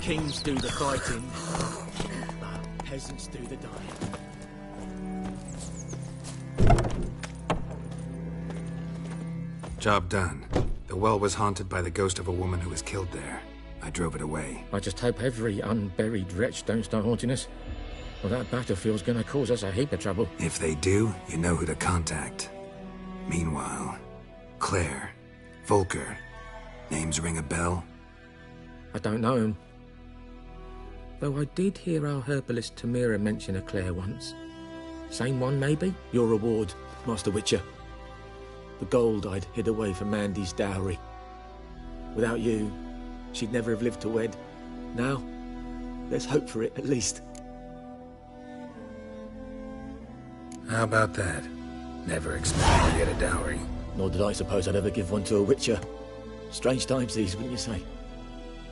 Kings do the fighting, but peasants do the dying. Job done. The well was haunted by the ghost of a woman who was killed there. I drove it away. I just hope every unburied wretch don't start haunting us. Well, that battlefield's gonna cause us a heap of trouble. If they do, you know who to contact. Meanwhile, Claire, Volker, names ring a bell? I don't know him. Though I did hear our herbalist Tamira mention a Claire once. Same one, maybe? Your reward, Master Witcher. The gold I'd hid away from Mandy's dowry. Without you, she'd never have lived to wed. Now, let's hope for it, at least. How about that? Never expected to get a dowry. Nor did I suppose I'd ever give one to a Witcher. Strange times these, wouldn't you say?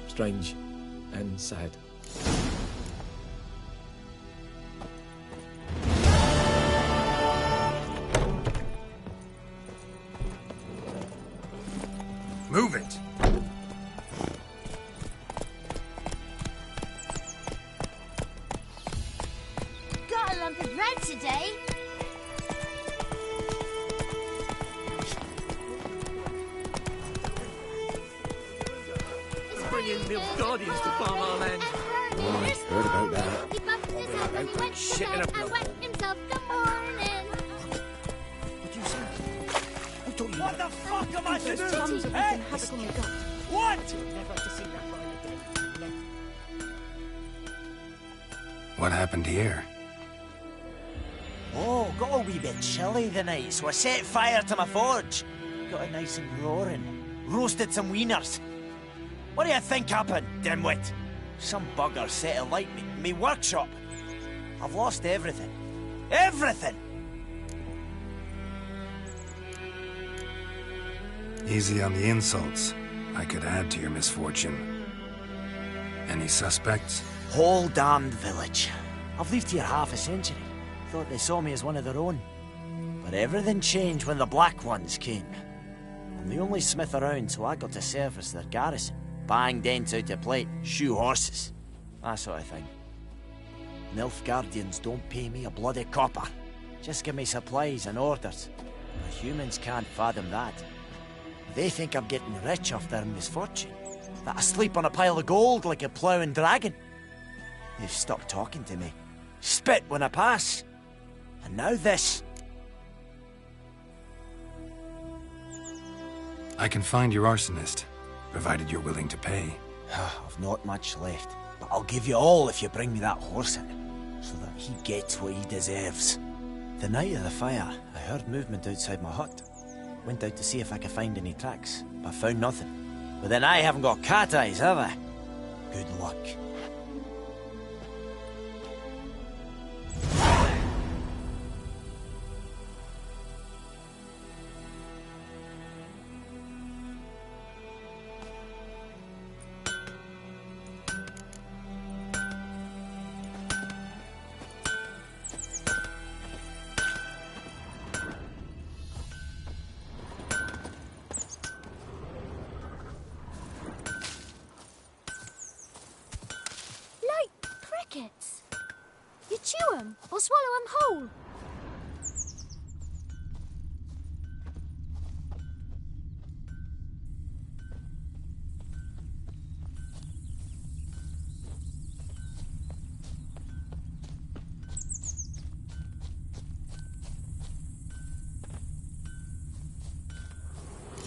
Strange and sad. Move it! Got a lump of bread today. Bring in Nilfgaardians to farm our land. I heard about that. He bumped his head when he went Shit to in a bed and wet himself. Good morning. What the fuck am I to do? Tums of Eh? havoc on my gut. What? What happened here? Oh, got a wee bit chilly the night, so I set fire to my forge. Got it nice and roaring. Roasted some wieners. What do you think happened, dimwit? Some bugger set alight me workshop. I've lost everything. Everything! Easy on the insults. I could add to your misfortune. Any suspects? Whole damned village. I've lived here half a century. Thought they saw me as one of their own. But everything changed when the Black Ones came. I'm the only smith around, so I got to serve as their garrison. Bang dents out to plate, shoe horses. That sort of thing. Nilfgaardians don't pay me a bloody copper. Just give me supplies and orders. But humans can't fathom that. They think I'm getting rich off their misfortune. That I sleep on a pile of gold like a ploughing dragon. They've stopped talking to me. Spit when I pass. And now this. I can find your arsonist, provided you're willing to pay. I've not much left, but I'll give you all if you bring me that horse in, so that he gets what he deserves. The night of the fire, I heard movement outside my hut. Went out to see if I could find any tracks, but found nothing. But then I haven't got cat eyes, have I? Good luck. Crickets. You chew 'em or swallow 'em whole.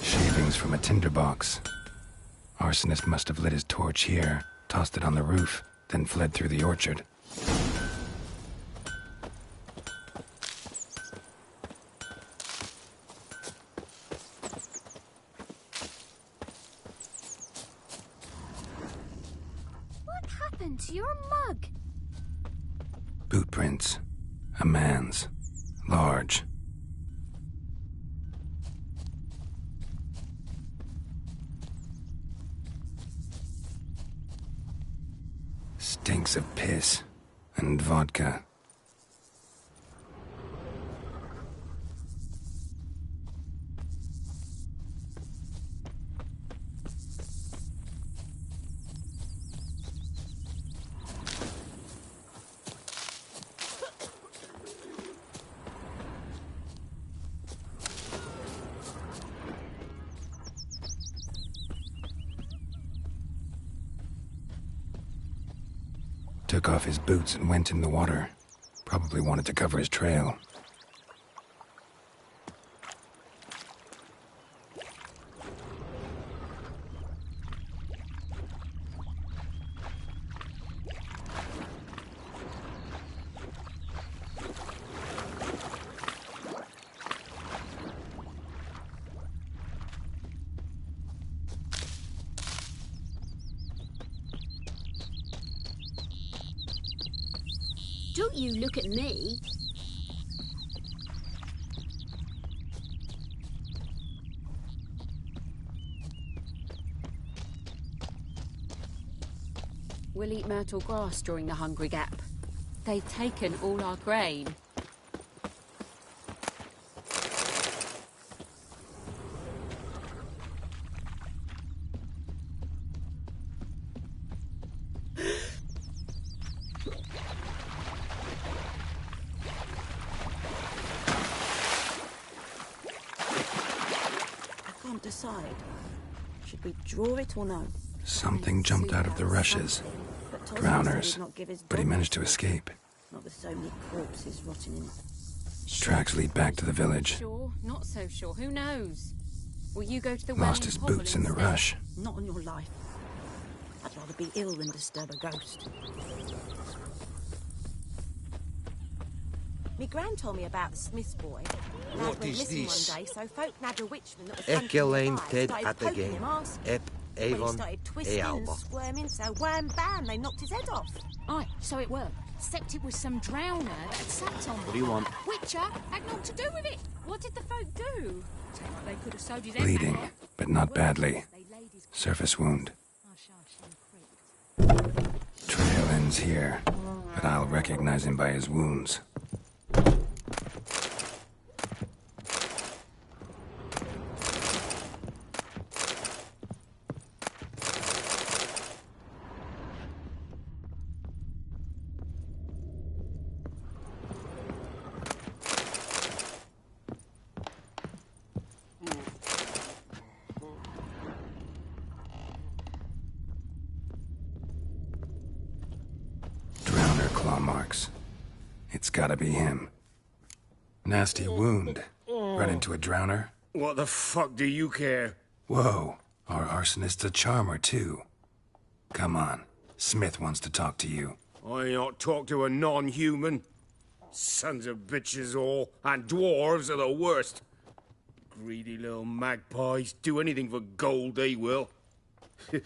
Shavings from a tinderbox. Arsonist must have lit his torch here, tossed it on the roof, then fled through the orchard. What happened to your mug? Boot prints. A man's. Large. Stinks of piss and vodka. took off his boots and went in the water. Probably wanted to cover his trail. Don't you look at me. We'll eat myrtle grass during the Hungry Gap. They've taken all our grain. Decide. Should we draw it or no? Something jumped out of the rushes. Drowners. But he managed to escape. Not with so many corpses rotting in it. Tracks lead back to the village. Sure, not so sure. Who knows? Will you go to the Lost his boots in the rush. Not on your life. I'd rather be ill than disturb a ghost. Me gran told me about the Smith's boy. What is this? One day, so folk nabbed a witchman that was Ekelain Ted at again. Ep Avon started twisting and squirming, so wham bam, they knocked his head off. Aye, so it were. Except it was some drowner that had sat on. What do you want? Witcher had naught to do with it. What did the folk do? Take what they could have sewed his head Bleeding, back. but not badly. Surface wound. Trail ends here, but I'll recognize him by his wounds. Claw marks. It's gotta be him. Nasty wound. Run into a drowner? What the fuck do you care? Whoa, our arsonist's a charmer too. Come on, Smith wants to talk to you. I not talk to a non-human. Sons of bitches all, and dwarves are the worst. Greedy little magpies, do anything for gold they will.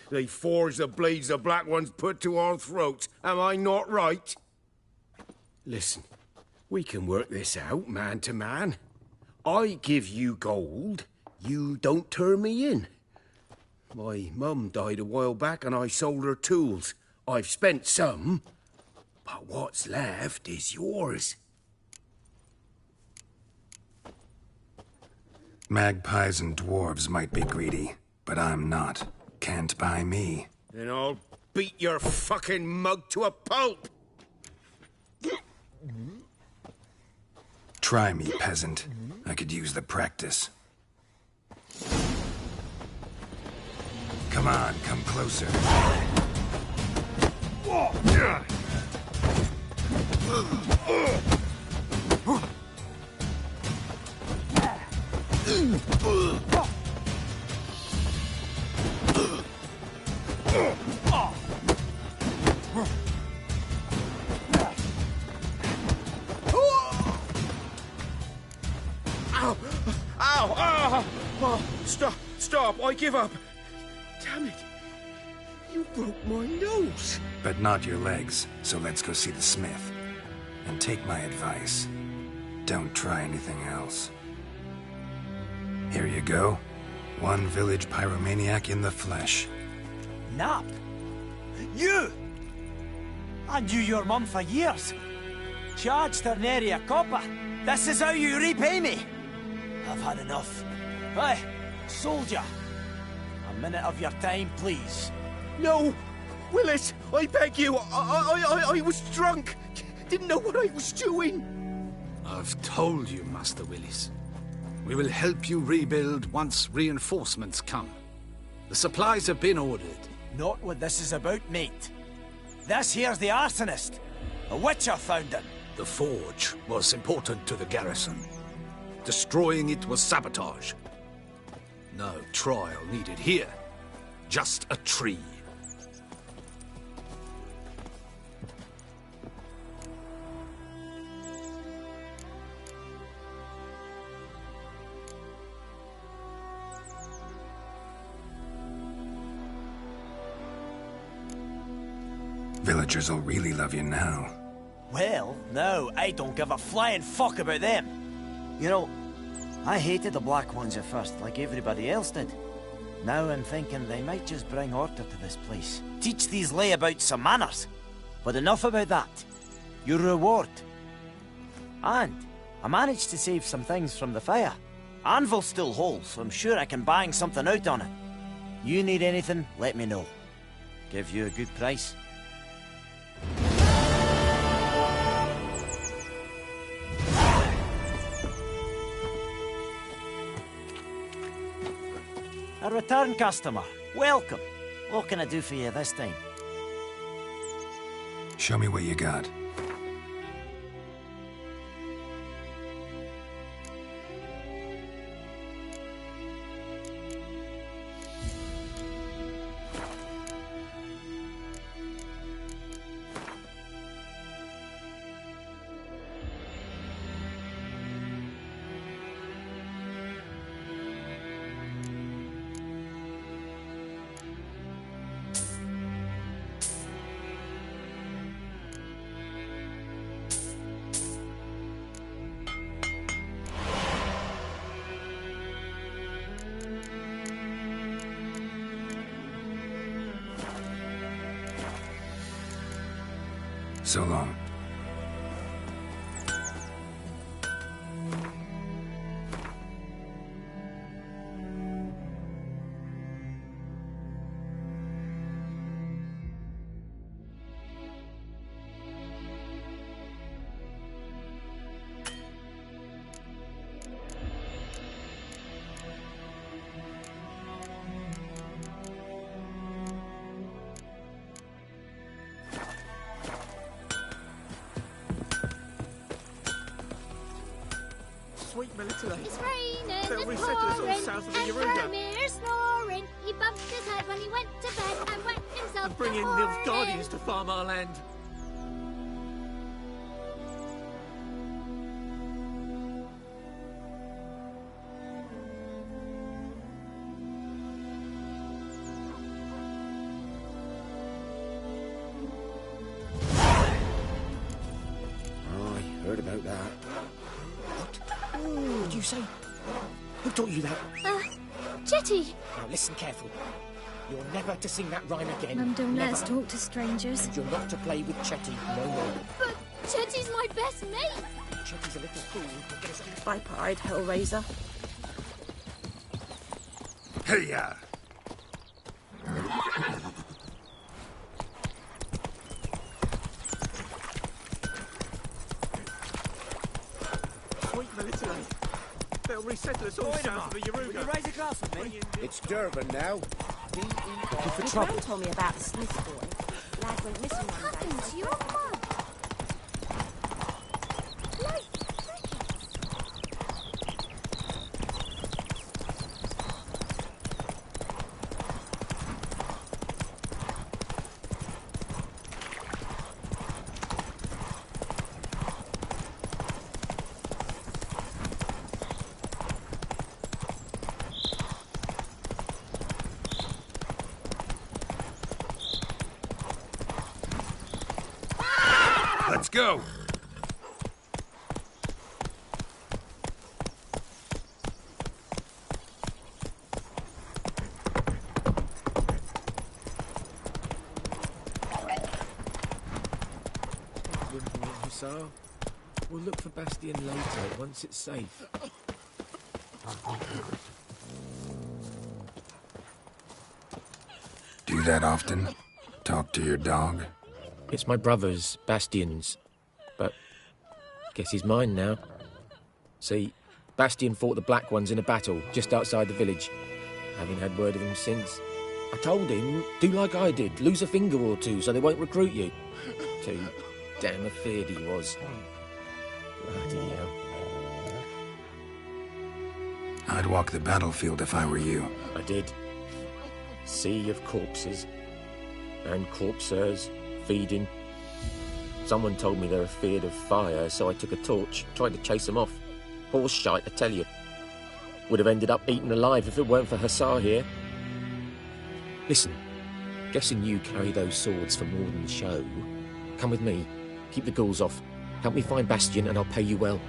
They forge the blades the Black Ones put to our throats. Am I not right? Listen, we can work this out man to man. I give you gold, you don't turn me in. My mum died a while back and I sold her tools. I've spent some, but what's left is yours. Magpies and dwarves might be greedy, but I'm not. Can't buy me. Then I'll beat your fucking mug to a pulp! Try me, peasant. I could use the practice. Come on, come closer. Stop, I give up. Damn it. You broke my nose. But not your legs, so let's go see the smith. And take my advice. Don't try anything else. Here you go. One village pyromaniac in the flesh. Nap? You? I knew your mum for years. Charged her nary a copper. This is how you repay me. I've had enough. Hey, soldier. A minute of your time, please. No! Willis, I beg you. I was drunk. Didn't know what I was doing. I've told you, Master Willis. We will help you rebuild once reinforcements come. The supplies have been ordered. Not what this is about, mate. This here's the arsonist. A witcher found him. The forge was important to the garrison. Destroying it was sabotage. No trial needed here. Just a tree. Villagers will really love you now. Well, no, I don't give a flying fuck about them. You know, I hated the Black Ones at first, like everybody else did. Now I'm thinking they might just bring order to this place. Teach these layabouts some manners. But enough about that. Your reward. And I managed to save some things from the fire. Anvil's still whole, so I'm sure I can bang something out on it. You need anything, let me know. Give you a good price. A return customer. Welcome. What can I do for you this time? Show me what you got. So long. Sweet Melitele. It's raining They'll and resettle us all pouring, south of the and Yaruga. Faramir's snoring. He bumped his head when he went to bed and wet himself Bring in the Nilfgaardians to farm our land. Oh, I heard about that. What did you say? Who taught you that? Chetty. Now listen carefully. You're never to sing that rhyme again. Mum, don't let us Never. talk to strangers. And you're not to play with Chetty no more. But Chetty's my best mate. Chetty's a little fool who'll get us out. Viper-eyed Hellraiser. Hey-ya! Sweet Melitele. They'll resettle us all south of the Yaruga. Will you raise a glass with me? It's Durban now. For trouble. Told me about the Smith boy. Lad went missing one day. What happened to your mum? Like Let's go! Hussar. We'll look for Bastion later, once it's safe. Do that often? Talk to your dog? It's my brother's, Bastion's. But guess he's mine now. See, Bastion fought the Black Ones in a battle just outside the village. Haven't had word of him since. I told him, do like I did, lose a finger or two so they won't recruit you. Too damn afeard he was. Bloody hell. I'd walk the battlefield if I were you. I did. Sea of corpses. And corpsers, feeding. Someone told me they're afeard of fire, so I took a torch, tried to chase them off. Horse shite, I tell you. Would have ended up eaten alive if it weren't for Hussar here. Listen, guessing you carry those swords for more than show. Come with me, keep the ghouls off. Help me find Bastion and I'll pay you well.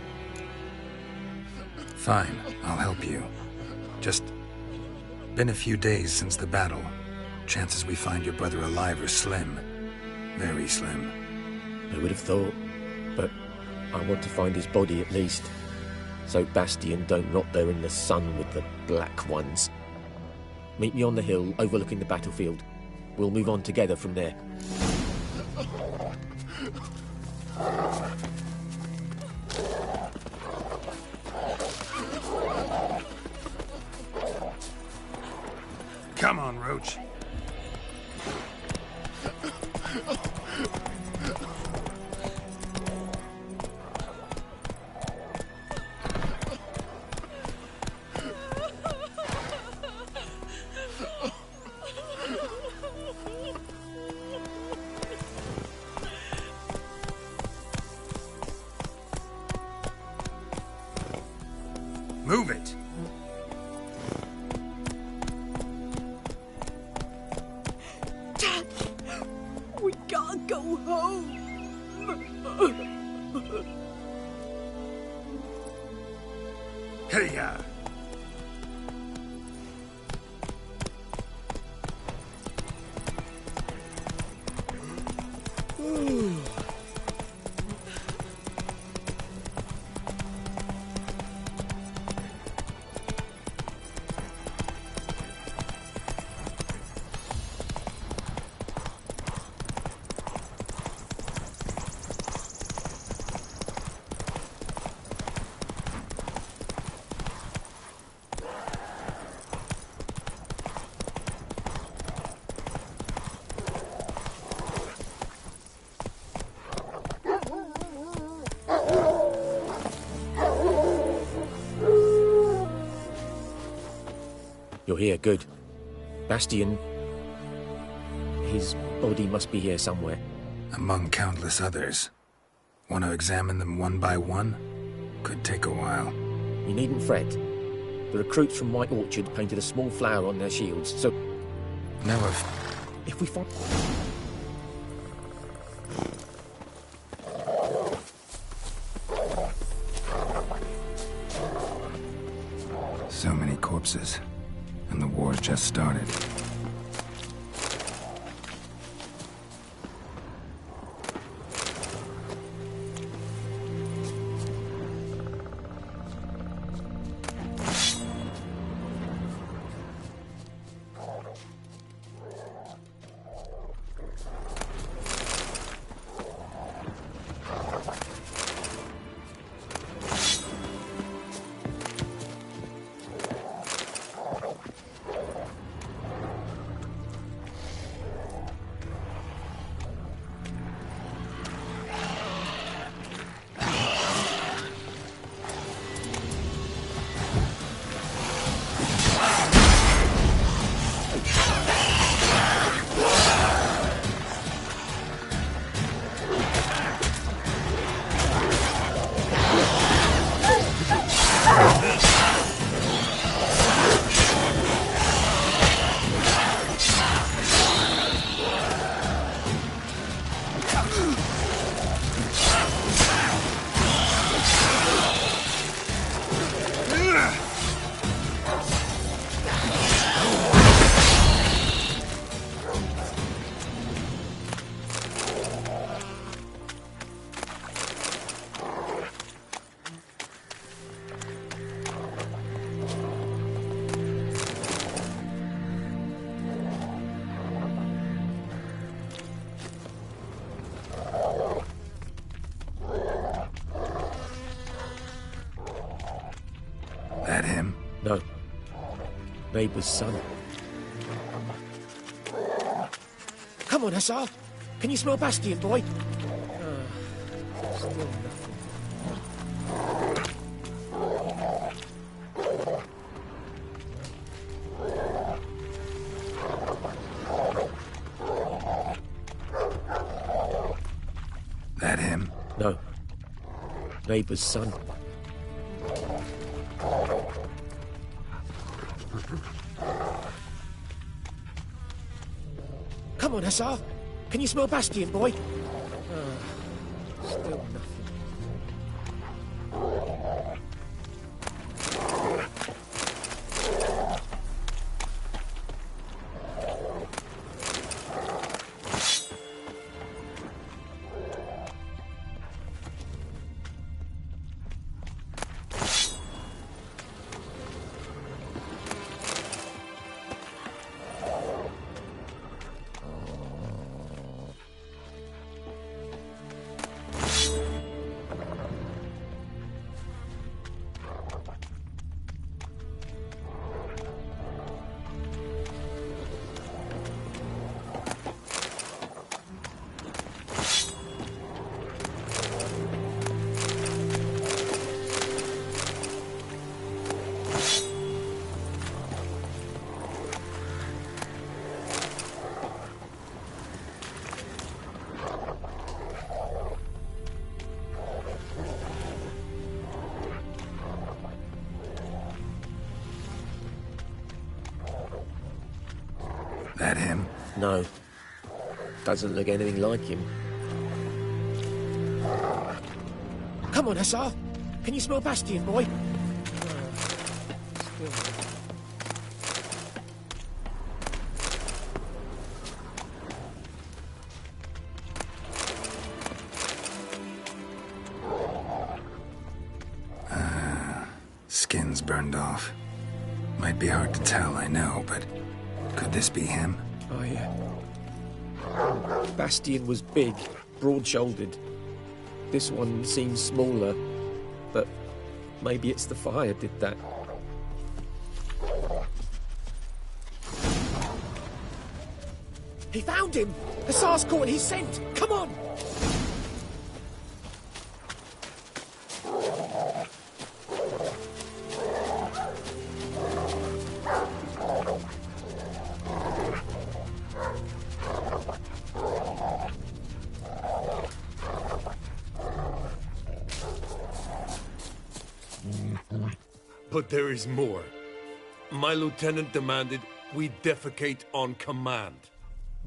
Fine, I'll help you. Just... been a few days since the battle. Chances we find your brother alive are slim. Very slim. I would have thought, but I want to find his body at least. So Bastion don't rot there in the sun with the Black Ones. Meet me on the hill overlooking the battlefield. We'll move on together from there. Come on, Roach. Move it! Dad! We gotta go home! Hey-ya! You're here, good. Bastion... his body must be here somewhere. Among countless others. Want to examine them one by one? Could take a while. You needn't fret. The recruits from White Orchard painted a small flower on their shields, so... Now if we find... So many corpses. And the war's just started. No. Neighbour's son. on, Hussar. Can you smell Bastion, boy? Still nothing. That him? No. Neighbour's son. Come on, Hussar. Can you smell Bastion, boy? Still nothing. That him? No. Doesn't look anything like him. Come on, Hussar. Can you smell Bastion, boy? Skin's burned off. Might be hard to tell, I know, but could this be him? Oh, yeah. Bastion was big, broad-shouldered. This one seems smaller, but maybe it's the fire did that. He found him! Hussar's caught his scent! Come on! But there is more. My lieutenant demanded we defecate on command.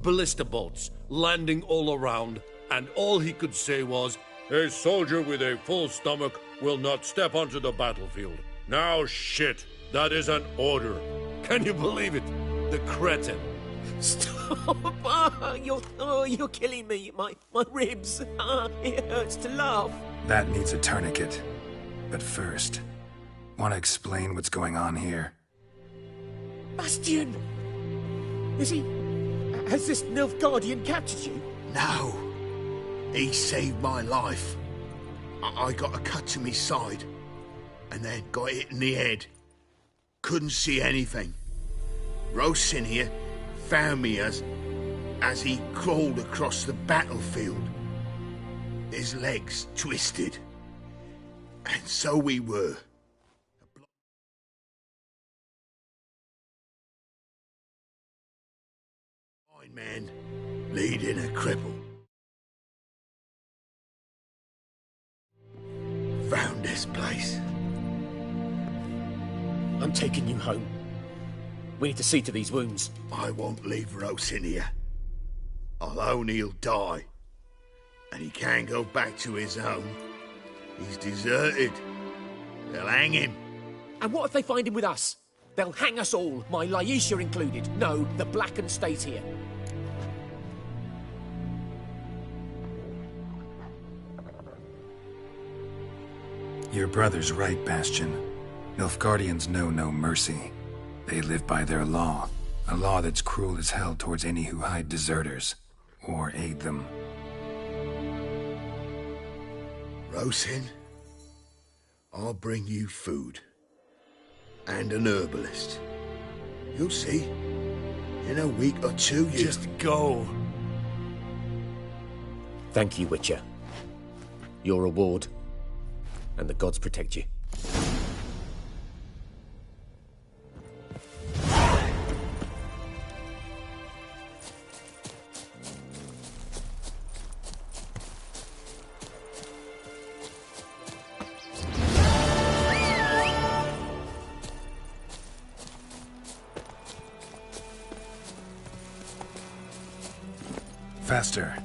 Ballista boats landing all around, and all he could say was, "A soldier with a full stomach will not step onto the battlefield." Now shit, that is an order. Can you believe it? The cretin. Stop! You're killing me. My ribs. It hurts to laugh. That needs a tourniquet. But first, want to explain what's going on here? Bastion! Is he... Has this Nilfgaardian captured you? No. He saved my life. I got a cut to my side, and then got hit in the head. Couldn't see anything. Rosin here found me as he crawled across the battlefield. His legs twisted. And so we were. Blind man leading a cripple. Found this place. I'm taking you home. We need to see to these wounds. I won't leave Rosin here. Alone he'll die. And he can't go back to his home. He's deserted. They'll hang him. And what if they find him with us? They'll hang us all, my Laisha included. No, the Blacken stays here. Your brother's right, Bastion. Nilfgaardians know no mercy. They live by their law. A law that's cruel as hell towards any who hide deserters or aid them. Rosin, I'll bring you food. And an herbalist. You'll see. In a week or two, you... Just go. Thank you, Witcher. Your reward, and the gods protect you. Faster.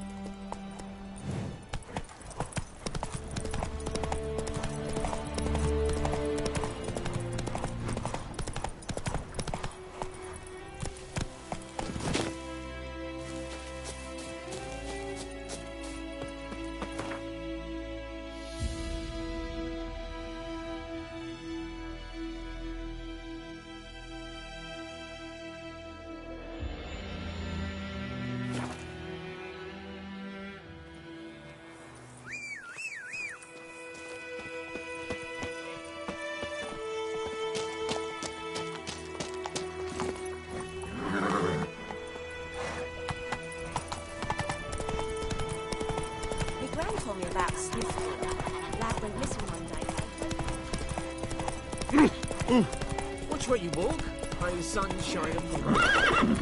Watch where you walk. May the sun shine upon you.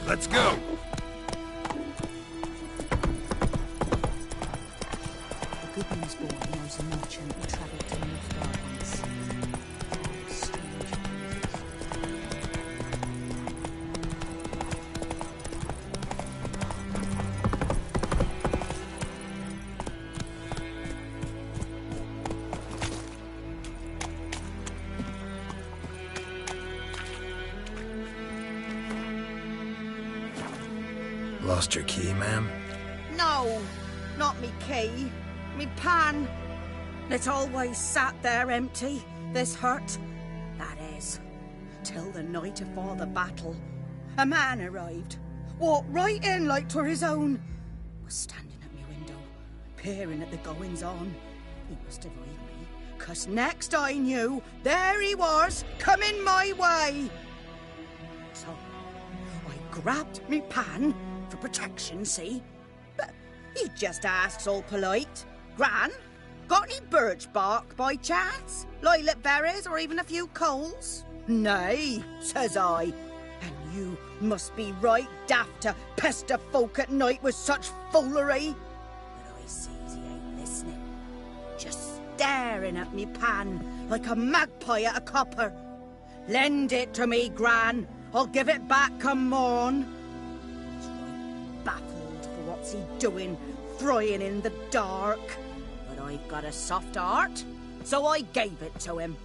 Let's go! The good news boy knows a merchant who travelled to Northgard once. Lost your key, ma'am? No, not me key. Me pan. It's always sat there empty, this hut. That is, till the night afore the battle. A man arrived, walked right in like 'twere his own. Was standing at me window, peering at the goings-on. He must have eyed me, 'cause next I knew, there he was, coming my way. So, I grabbed me pan, for protection, see? But he just asks all polite, Gran, got any birch bark by chance? Lilac berries or even a few coals? Nay, says I. And you must be right daft to pester folk at night with such foolery. But I sees he ain't listening. Just staring at me pan like a magpie at a copper. Lend it to me, Gran. I'll give it back come morn. Baffled for what's he doing, frying in the dark. But I've got a soft heart, so I gave it to him.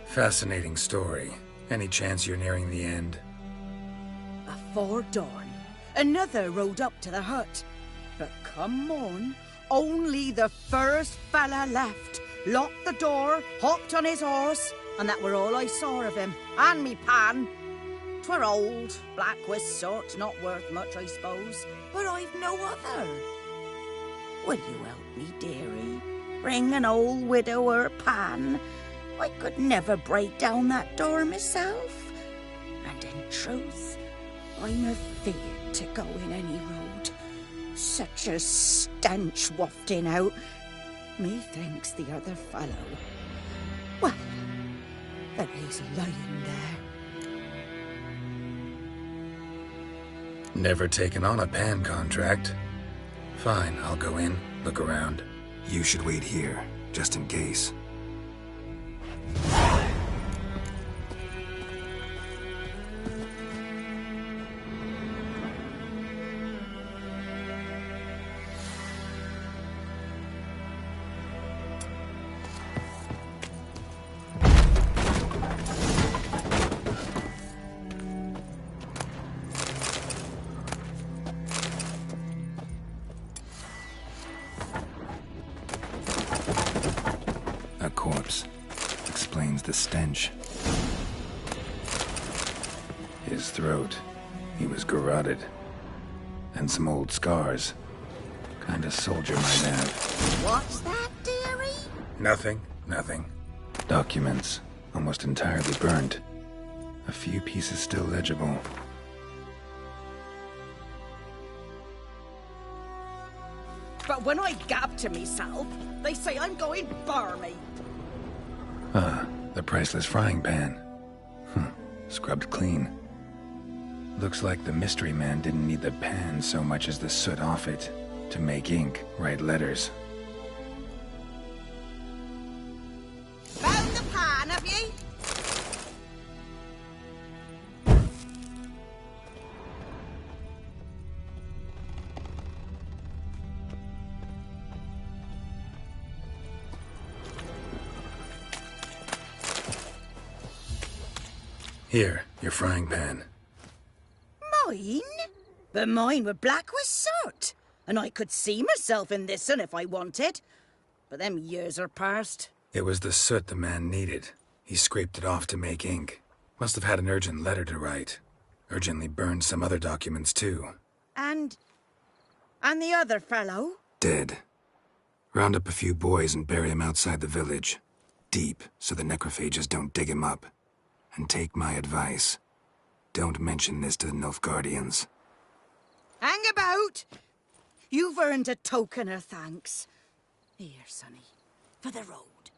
Fascinating story. Any chance you're nearing the end? Afore dawn, another rode up to the hut. But come morn, only the first fella left. Locked the door, hopped on his horse, and that were all I saw of him, and me pan. 'Twere old, black with sort, not worth much, I suppose, but I've no other. Will you help me, dearie? Bring an old widower pan. I could never break down that door myself. And in truth, I'm afeard to go in any road. Such a stench wafting out. Methinks the other fellow, well, that he's lying there. Never taken on a pan contract. Fine, I'll go in, look around. You should wait here, just in case. A corpse. Explains the stench. His throat. He was garroted. And some old scars. Kind of soldier might have. What's that, dearie? Nothing. Documents. Almost entirely burnt. A few pieces still legible. But when I gab to myself, they say I'm going barmy. The priceless frying pan. Scrubbed clean. Looks like the mystery man didn't need the pan so much as the soot off it to make ink, write letters. Found the pan, have ye? Here, your frying pan. Mine? But mine were black with soot. And I could see myself in this one if I wanted. But them years are past. It was the soot the man needed. He scraped it off to make ink. Must have had an urgent letter to write. Urgently burned some other documents too. And the other fellow? Dead. Round up a few boys and bury him outside the village. Deep, so the necrophages don't dig him up. And take my advice. Don't mention this to the Nilfgaardians. Hang about! You've earned a token of thanks. Here, sonny, for the road.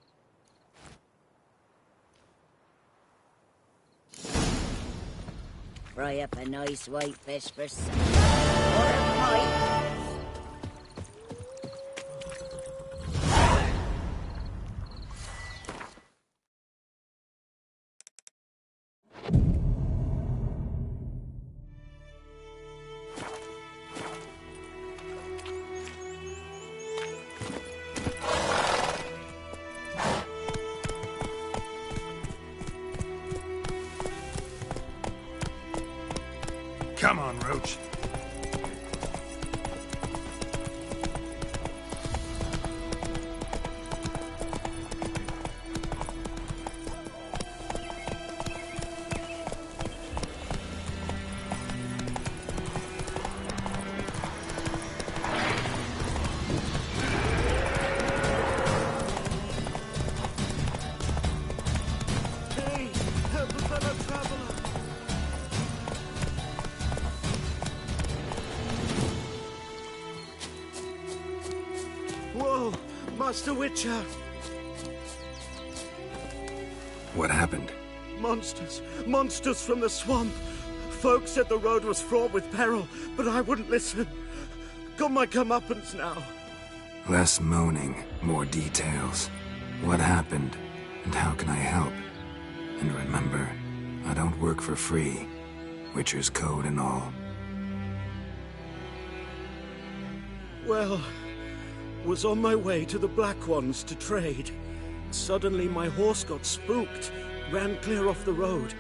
Fry up a nice white fish for supper. Or a pie. Come on, Roach. Hey, help a fellow traveler. Whoa, Master Witcher! What happened? Monsters from the swamp. Folks said the road was fraught with peril, but I wouldn't listen. Got my comeuppance now. Less moaning, more details. What happened, and how can I help? And remember, I don't work for free. Witcher's code and all. Well, was on my way to the Black Ones to trade. Suddenly my horse got spooked, ran clear off the road.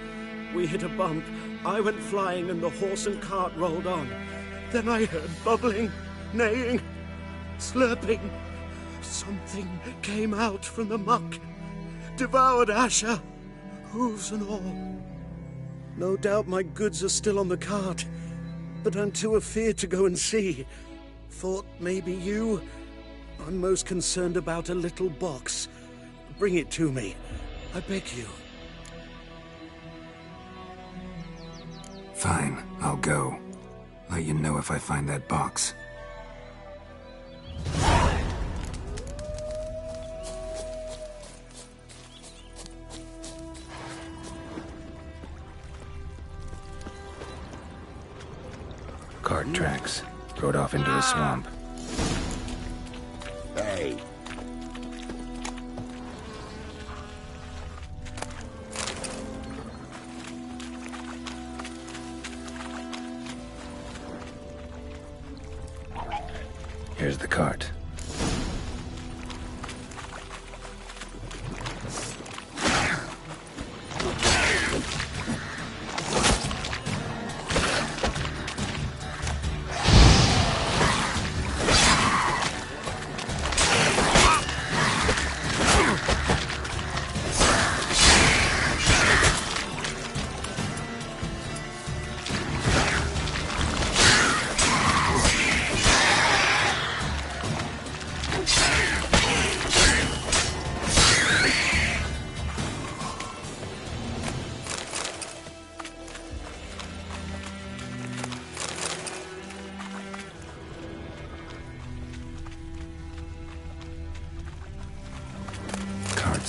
We hit a bump, I went flying and the horse and cart rolled on. Then I heard bubbling, neighing, slurping. Something came out from the muck, devoured Asher, hooves and all. No doubt my goods are still on the cart, but I'm too afeard to go and see. Thought maybe you... I'm most concerned about a little box. Bring it to me. I beg you. Fine, I'll go. Let you know if I find that box. Cart tracks. Rode off into a swamp. Hey. Here's the cart.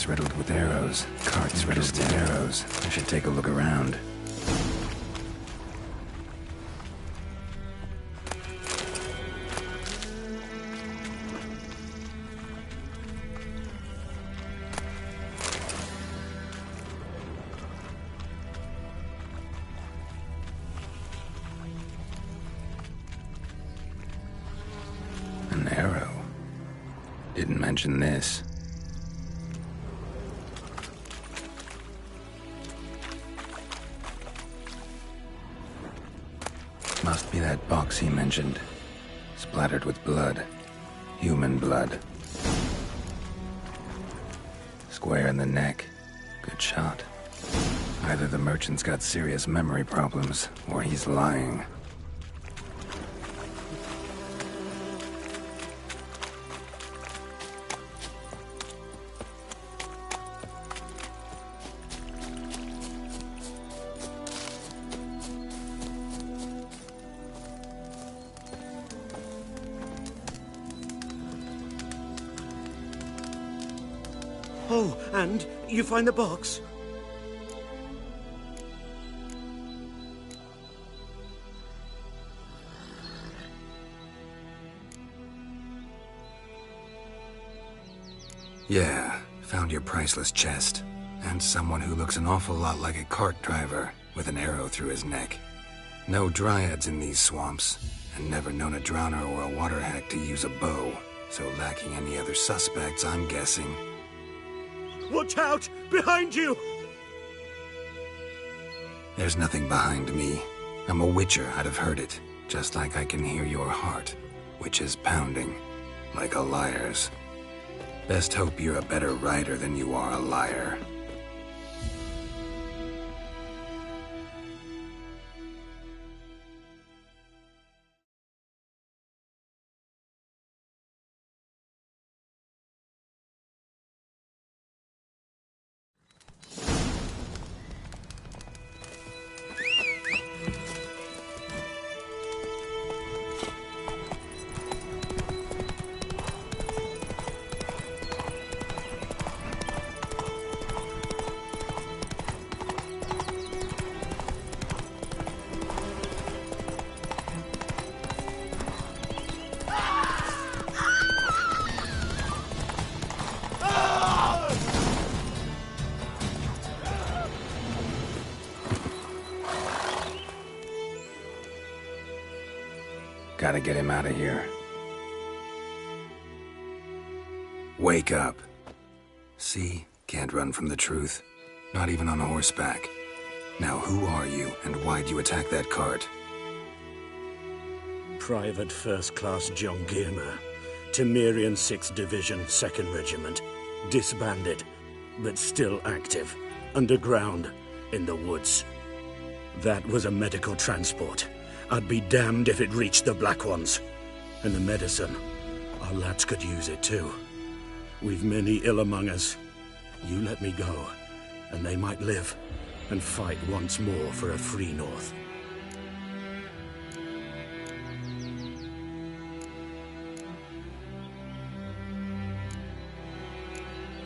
Paths riddled with arrows. Carts riddled with arrows. I should take a look around. An arrow. Didn't mention this. Must be that box he mentioned. Splattered with blood. Human blood. Square in the neck. Good shot. Either the merchant's got serious memory problems, or he's lying. Oh, and you find the box? Yeah, found your priceless chest. And someone who looks an awful lot like a cart driver, with an arrow through his neck. No dryads in these swamps, and never known a drowner or a water hack to use a bow. So lacking any other suspects, I'm guessing. Watch out! Behind you! There's nothing behind me. I'm a witcher, I'd have heard it. Just like I can hear your heart, which is pounding, like a liar's. Best hope you're a better rider than you are a liar. Gotta get him out of here. Wake up. See? Can't run from the truth. Not even on horseback. Now who are you, and why'd you attack that cart? Private First Class John Giermer, Temerian 6th Division, 2nd Regiment. Disbanded, but still active. Underground, in the woods. That was a medical transport. I'd be damned if it reached the Black Ones. And the medicine, our lads could use it too. We've many ill among us. You let me go, and they might live, and fight once more for a free North.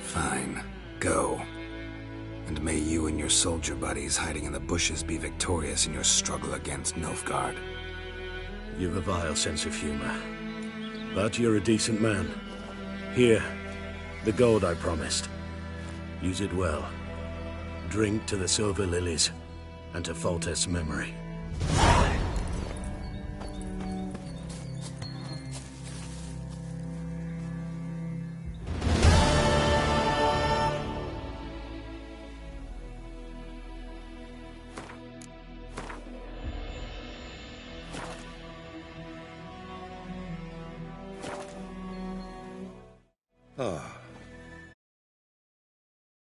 Fine. Go. And may you and your soldier buddies hiding in the bushes be victorious in your struggle against Nilfgaard. You've a vile sense of humor. But you're a decent man. Here, the gold I promised. Use it well. Drink to the Silver Lilies, and to Foltest's memory. Ah,